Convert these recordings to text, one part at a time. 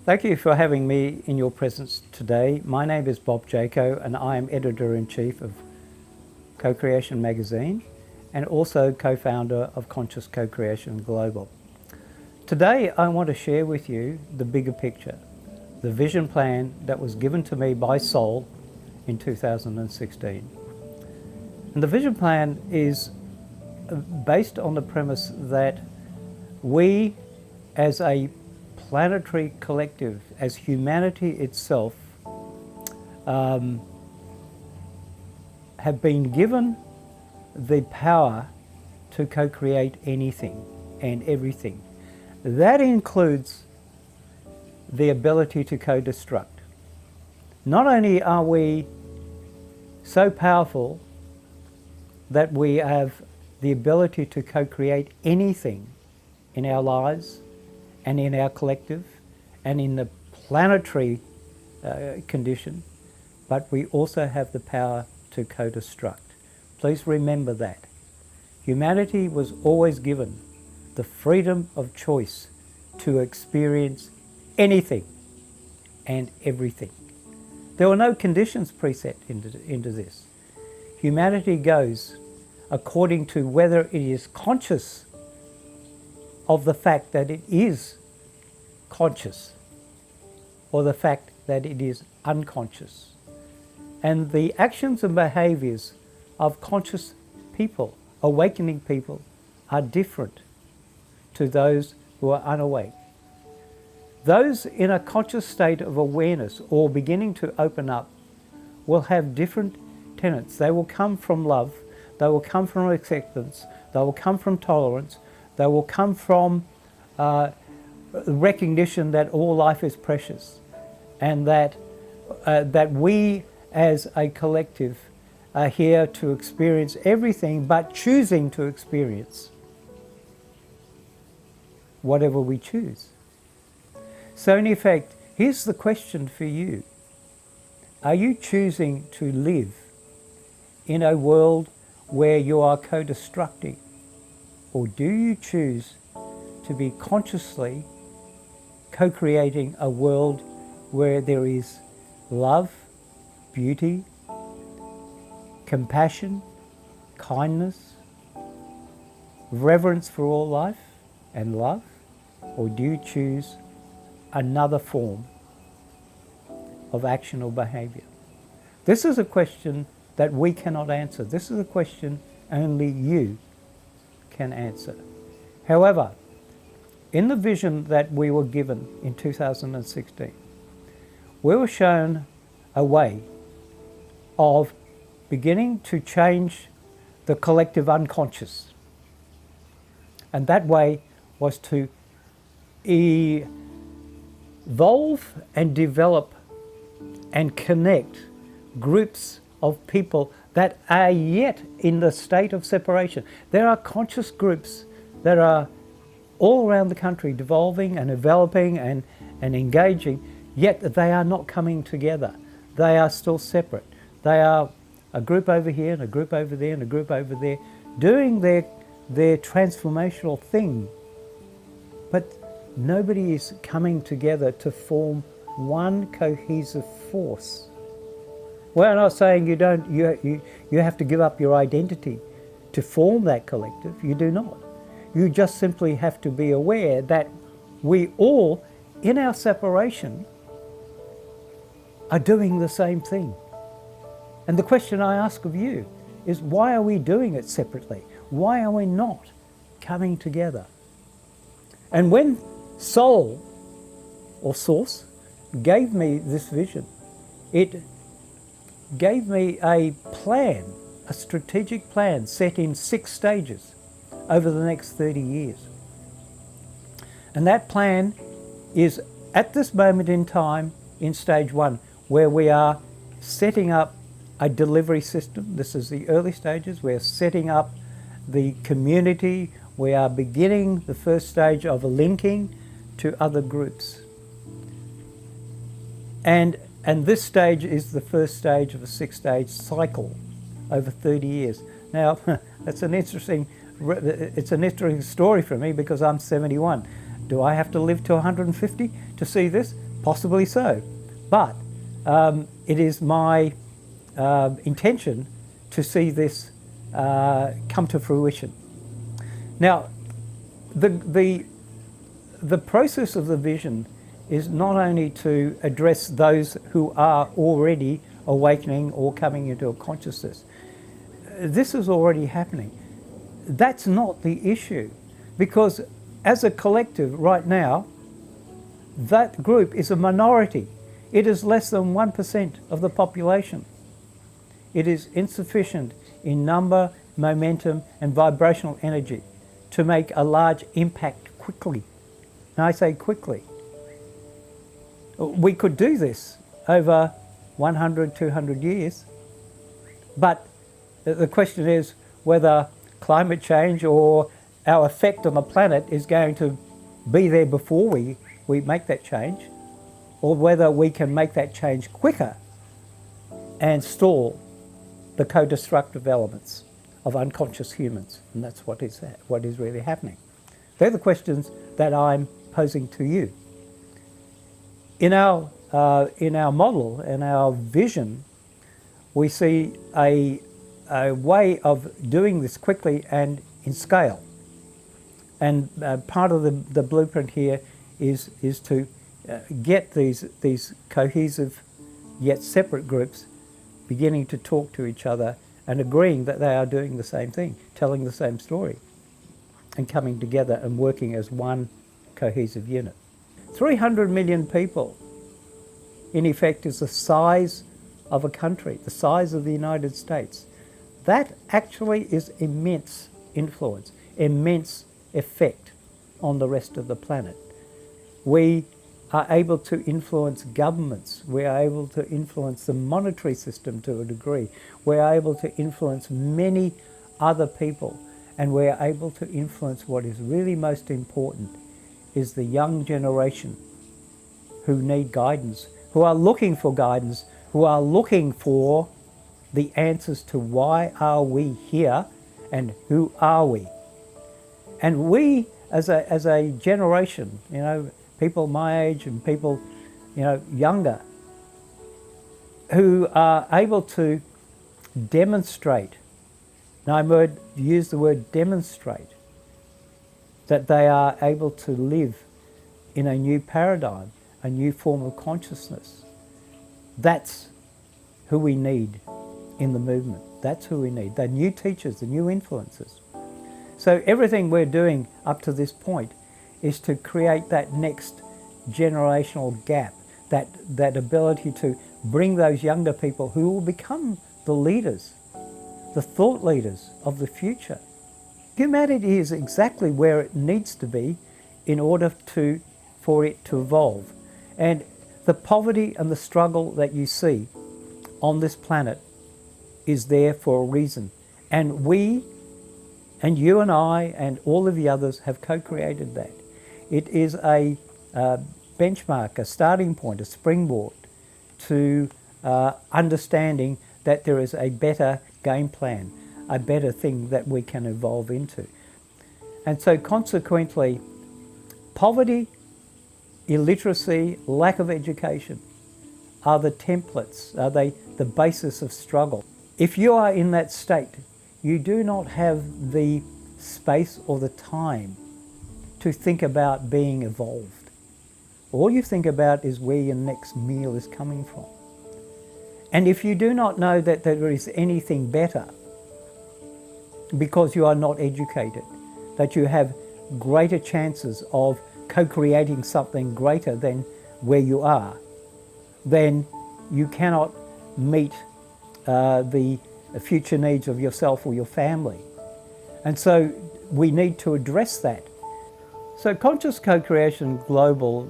Thank you for having me in your presence today. My name is Bob Jaco and I am Editor-in-Chief of Co-Creation Magazine and also co-founder of Conscious Co-Creation Global. Today I want to share with you the bigger picture, the vision plan that was given to me by Soul in 2016. And the vision plan is based on the premise that we as a planetary collective, as humanity itself, have been given the power to co-create anything and everything. That includes the ability to co-destruct. Not only are we so powerful that we have the ability to co-create anything in our lives and in our collective and in the planetary condition, but we also have the power to co-destruct. Please remember that. Humanity was always given the freedom of choice to experience anything and everything. There were no conditions preset into this. Humanity goes according to whether it is conscious of the fact that it is conscious or the fact that it is unconscious. And the actions and behaviors of conscious people, awakening people, are different to those who are unawake. Those in a conscious state of awareness or beginning to open up will have different tenets. They will come from love, they will come from acceptance, they will come from tolerance, they will come from recognition that all life is precious and that we as a collective are here to experience everything but choosing to experience whatever we choose. So in effect, here's the question for you. Are you choosing to live in a world where you are co-destructing? Or do you choose to be consciously co-creating a world where there is love, beauty, compassion, kindness, reverence for all life and love? Or do you choose another form of action or behavior? This is a question that we cannot answer. This is a question only you can answer. However, in the vision that we were given in 2016, we were shown a way of beginning to change the collective unconscious. And that way was to evolve and develop and connect groups of people that are yet in the state of separation. There are conscious groups that are all around the country devolving and developing and engaging, yet they are not coming together. They are still separate. They are a group over here and a group over there and a group over there doing their transformational thing, but nobody is coming together to form one cohesive force. We're not saying you have to give up your identity to form that collective. You do not. You just simply have to be aware that we all, in our separation, are doing the same thing. And the question I ask of you is, why are we doing it separately? Why are we not coming together? And when Soul, or Source, gave me this vision, it gave me a plan, a strategic plan set in 6 stages over the next 30 years. And that plan is at this moment in time in stage 1, where we are setting up a delivery system. This is the early stages. We're setting up the community. We are beginning the first stage of linking to other groups. And this stage is the first stage of a 6-stage cycle over 30 years. Now, it's an interesting story for me because I'm 71. Do I have to live to 150 to see this? Possibly so. But it is my intention to see this come to fruition. Now, the process of the vision is not only to address those who are already awakening or coming into a consciousness. This is already happening. That's not the issue, because as a collective right now, that group is a minority. It is less than 1% of the population. It is insufficient in number, momentum, and vibrational energy to make a large impact quickly. And I say quickly. We could do this over 100, 200 years, but the question is whether climate change or our effect on the planet is going to be there before we make that change, or whether we can make that change quicker and stall the co-destructive elements of unconscious humans. And that's what is really happening. They're the questions that I'm posing to you. In our model, in our vision, we see a way of doing this quickly and in scale. And part of the blueprint here is to get these cohesive yet separate groups beginning to talk to each other and agreeing that they are doing the same thing, telling the same story, and coming together and working as one cohesive unit. 300 million people, in effect, is the size of a country, the size of the United States. That actually is immense influence, immense effect on the rest of the planet. We are able to influence governments. We are able to influence the monetary system to a degree. We are able to influence many other people. And we are able to influence what is really most important, is the young generation who need guidance, who are looking for guidance, who are looking for the answers to why are we here and who are we. And we, as a generation, people my age and people, younger, who are able to demonstrate, now I would use the word demonstrate, that they are able to live in a new paradigm, a new form of consciousness. That's who we need in the movement. That's who we need. The new teachers, the new influencers. So everything we're doing up to this point is to create that next generational gap, that ability to bring those younger people who will become the leaders, the thought leaders of the future. Humanity is exactly where it needs to be in order for it to evolve. And the poverty and the struggle that you see on this planet is there for a reason. And we, and you and I, and all of the others have co-created that. It is a benchmark, a starting point, a springboard to understanding that there is a better game plan, a better thing that we can evolve into. And so consequently, poverty, illiteracy, lack of education are the templates, are they the basis of struggle. If you are in that state, you do not have the space or the time to think about being evolved. All you think about is where your next meal is coming from. And if you do not know that there is anything better, because you are not educated, that you have greater chances of co-creating something greater than where you are, then you cannot meet the future needs of yourself or your family. And so we need to address that. So Conscious Co-Creation Global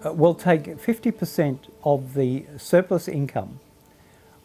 will take 50% of the surplus income,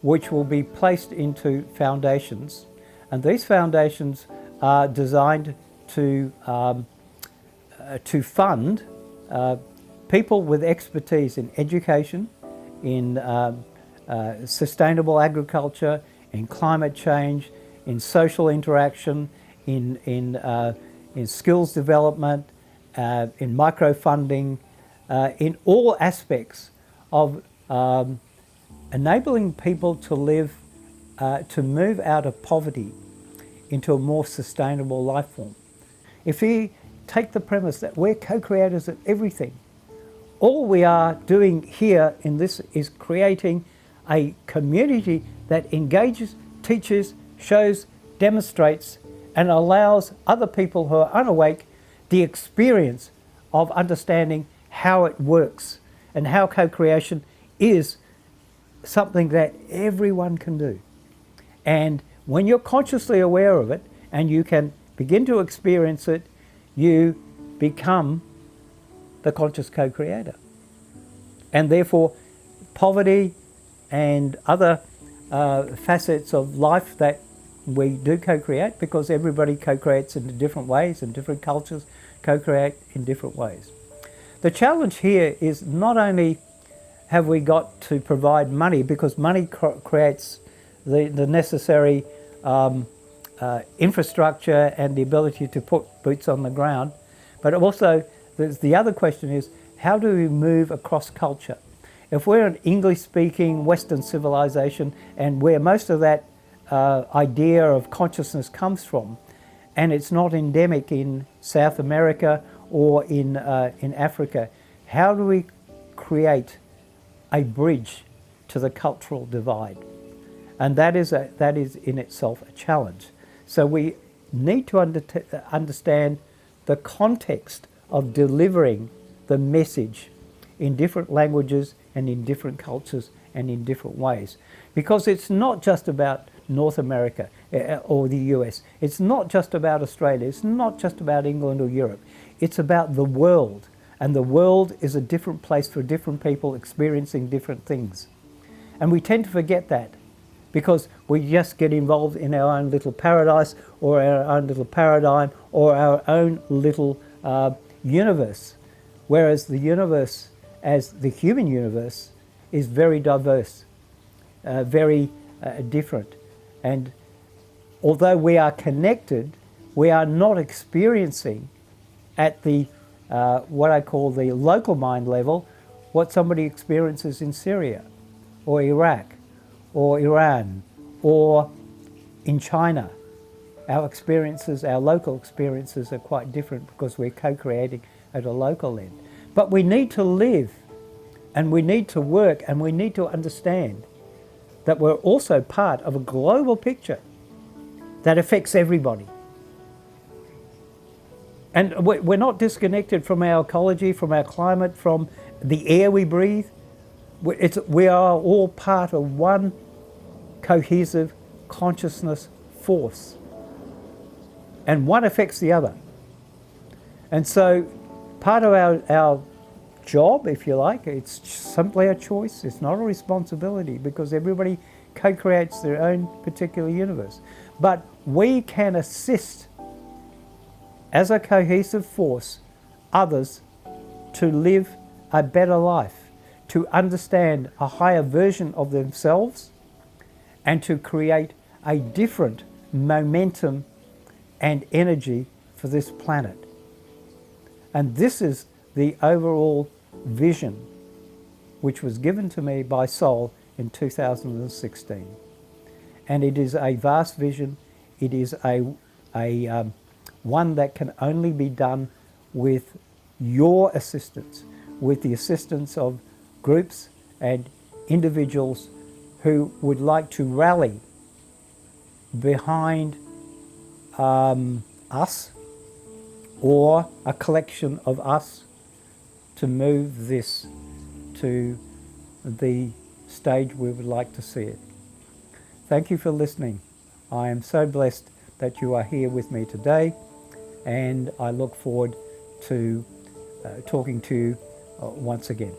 which will be placed into foundations. And these foundations are designed to fund people with expertise in education, in sustainable agriculture, in climate change, in social interaction, in skills development, in microfunding, in all aspects of enabling people to live, to move out of poverty into a more sustainable life form. If we take the premise that we're co-creators of everything, all we are doing here in this is creating a community that engages, teaches, shows, demonstrates, and allows other people who are unawake the experience of understanding how it works and how co-creation is something that everyone can do. And when you're consciously aware of it and you can begin to experience it, you become the conscious co-creator. And therefore, poverty and other facets of life that we do co-create, because everybody co-creates in different ways and different cultures co-create in different ways. The challenge here is not only have we got to provide money, because money creates the necessary infrastructure and the ability to put boots on the ground, but also the other question is, how do we move across culture? If we're an English-speaking Western civilization and where most of that idea of consciousness comes from, and it's not endemic in South America or in Africa, how do we create a bridge to the cultural divide? And that is in itself a challenge. So we need to understand the context of delivering the message in different languages and in different cultures and in different ways. Because it's not just about North America or the US. It's not just about Australia. It's not just about England or Europe. It's about the world. And the world is a different place for different people experiencing different things. And we tend to forget that because we just get involved in our own little paradise or our own little paradigm or our own little universe. Whereas the universe, as the human universe, is very diverse, very different. And although we are connected, we are not experiencing at the what I call the local mind level what somebody experiences in Syria or Iraq or Iran or in China. Our experiences, our local experiences are quite different because we're co-creating at a local end. But we need to live and we need to work and we need to understand that we're also part of a global picture that affects everybody. And we're not disconnected from our ecology, from our climate, from the air we breathe. We are all part of one cohesive consciousness force. And one affects the other. And so part of our job, if you like, it's simply a choice. It's not a responsibility because everybody co-creates their own particular universe. But we can assist as a cohesive force others to live a better life, to understand a higher version of themselves, and to create a different momentum and energy for this planet. And this is the overall vision which was given to me by Soul in 2016. And it is a vast vision. It is one that can only be done with your assistance, with the assistance of groups and individuals who would like to rally behind us or a collection of us to move this to the stage we would like to see it. Thank you for listening. I am so blessed that you are here with me today, and I look forward to talking to you once again.